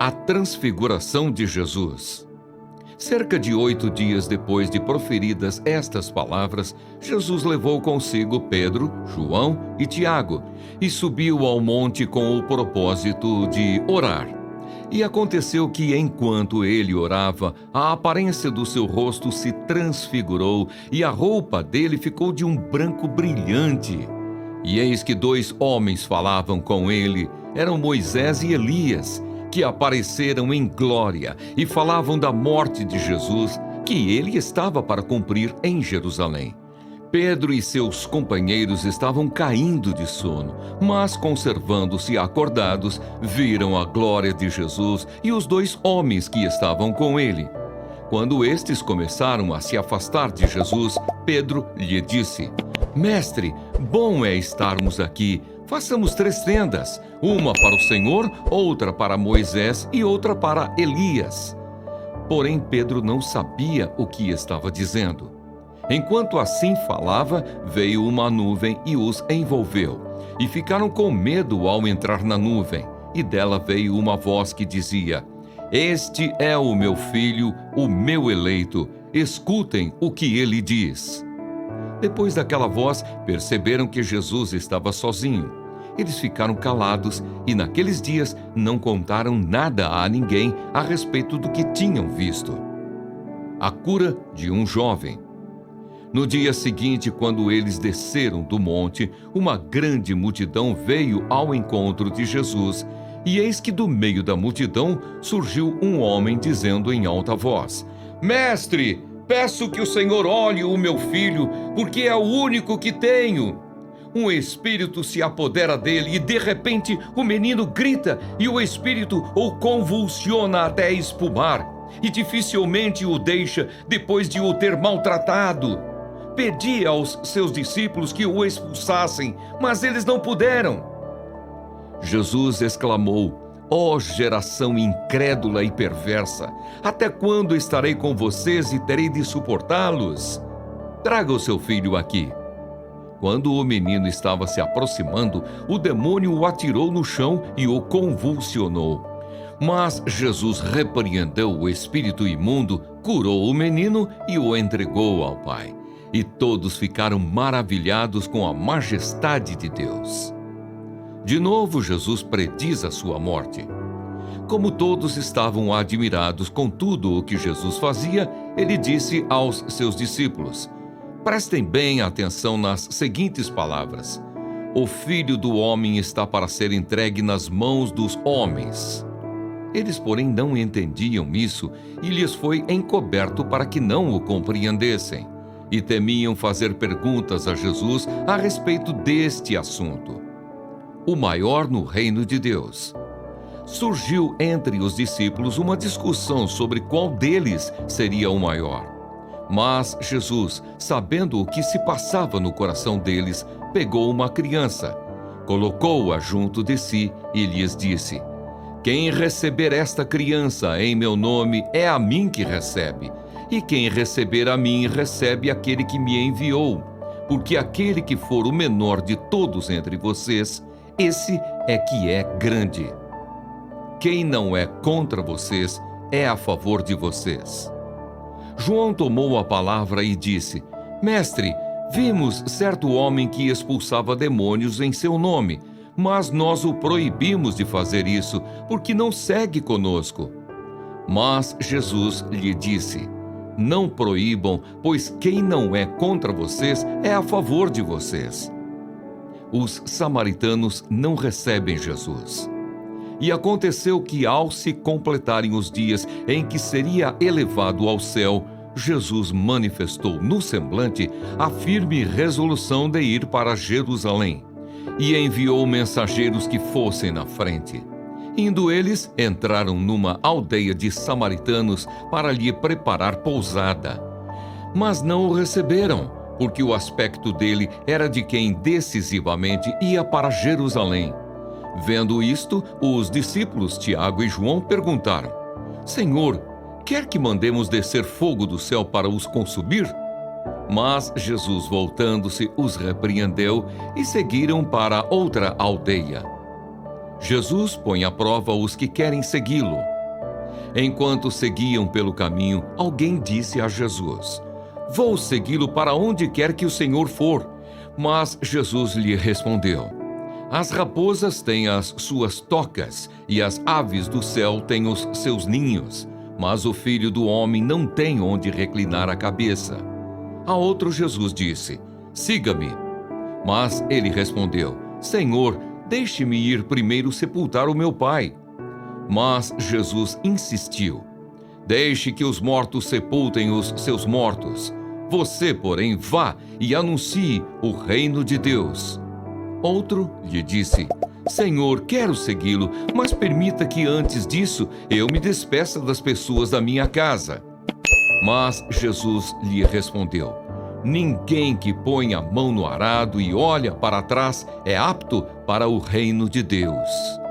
A transfiguração de Jesus. Cerca de 8 dias depois de proferidas estas palavras, Jesus levou consigo Pedro, João e Tiago e subiu ao monte com o propósito de orar. E aconteceu que, enquanto ele orava, a aparência do seu rosto se transfigurou e a roupa dele ficou de um branco brilhante. E eis que 2 homens falavam com ele, eram Moisés e Elias, que apareceram em glória e falavam da morte de Jesus, que ele estava para cumprir em Jerusalém. Pedro e seus companheiros estavam caindo de sono, mas, conservando-se acordados, viram a glória de Jesus e os 2 homens que estavam com ele. Quando estes começaram a se afastar de Jesus, Pedro lhe disse: Mestre, bom é estarmos aqui. Façamos 3 tendas, uma para o Senhor, outra para Moisés e outra para Elias. Porém, Pedro não sabia o que estava dizendo. Enquanto assim falava, veio uma nuvem e os envolveu. E ficaram com medo ao entrar na nuvem. E dela veio uma voz que dizia: Este é o meu filho, o meu eleito. Escutem o que ele diz. Depois daquela voz, perceberam que Jesus estava sozinho. Eles ficaram calados e naqueles dias não contaram nada a ninguém a respeito do que tinham visto. A cura de um jovem. No dia seguinte, quando eles desceram do monte, uma grande multidão veio ao encontro de Jesus. E eis que do meio da multidão surgiu um homem dizendo em alta voz: Mestre, peço que o Senhor olhe o meu filho, porque é o único que tenho. Um espírito se apodera dele e, de repente, o menino grita e o espírito o convulsiona até espumar e dificilmente o deixa depois de o ter maltratado. Pedi aos seus discípulos que o expulsassem, mas eles não puderam. Jesus exclamou: Ó geração incrédula e perversa, até quando estarei com vocês e terei de suportá-los? Traga o seu filho aqui. Quando o menino estava se aproximando, o demônio o atirou no chão e o convulsionou. Mas Jesus repreendeu o espírito imundo, curou o menino e o entregou ao Pai. E todos ficaram maravilhados com a majestade de Deus. De novo, Jesus prediz a sua morte. Como todos estavam admirados com tudo o que Jesus fazia, ele disse aos seus discípulos: Prestem bem atenção nas seguintes palavras: O Filho do Homem está para ser entregue nas mãos dos homens. Eles, porém, não entendiam isso e lhes foi encoberto para que não o compreendessem. E temiam fazer perguntas a Jesus a respeito deste assunto. O maior no reino de Deus. Surgiu entre os discípulos uma discussão sobre qual deles seria o maior. Mas Jesus, sabendo o que se passava no coração deles, pegou uma criança, colocou-a junto de si e lhes disse: Quem receber esta criança em meu nome é a mim que recebe, e quem receber a mim recebe aquele que me enviou, porque aquele que for o menor de todos entre vocês, esse é que é grande. Quem não é contra vocês é a favor de vocês. João tomou a palavra e disse: Mestre, vimos certo homem que expulsava demônios em seu nome, mas nós o proibimos de fazer isso, porque não segue conosco. Mas Jesus lhe disse: Não proíbam, pois quem não é contra vocês é a favor de vocês. Os samaritanos não recebem Jesus. E aconteceu que, ao se completarem os dias em que seria elevado ao céu, Jesus manifestou no semblante a firme resolução de ir para Jerusalém, e enviou mensageiros que fossem na frente. Indo eles, entraram numa aldeia de samaritanos para lhe preparar pousada. Mas não o receberam, porque o aspecto dele era de quem decisivamente ia para Jerusalém. Vendo isto, os discípulos Tiago e João perguntaram: Senhor, quer que mandemos descer fogo do céu para os consumir? Mas Jesus, voltando-se, os repreendeu e seguiram para outra aldeia. Jesus põe à prova os que querem segui-lo. Enquanto seguiam pelo caminho, alguém disse a Jesus: "Vou segui-lo para onde quer que o Senhor for." Mas Jesus lhe respondeu: "As raposas têm as suas tocas e as aves do céu têm os seus ninhos, mas o Filho do Homem não tem onde reclinar a cabeça." A outro Jesus disse: "Siga-me." Mas ele respondeu: "Senhor, deixe-me ir primeiro sepultar o meu pai." Mas Jesus insistiu: "Deixe que os mortos sepultem os seus mortos. Você, porém, vá e anuncie o reino de Deus." Outro lhe disse: "Senhor, quero segui-lo, mas permita que antes disso eu me despeça das pessoas da minha casa." Mas Jesus lhe respondeu: "Ninguém que põe a mão no arado e olha para trás é apto para o reino de Deus."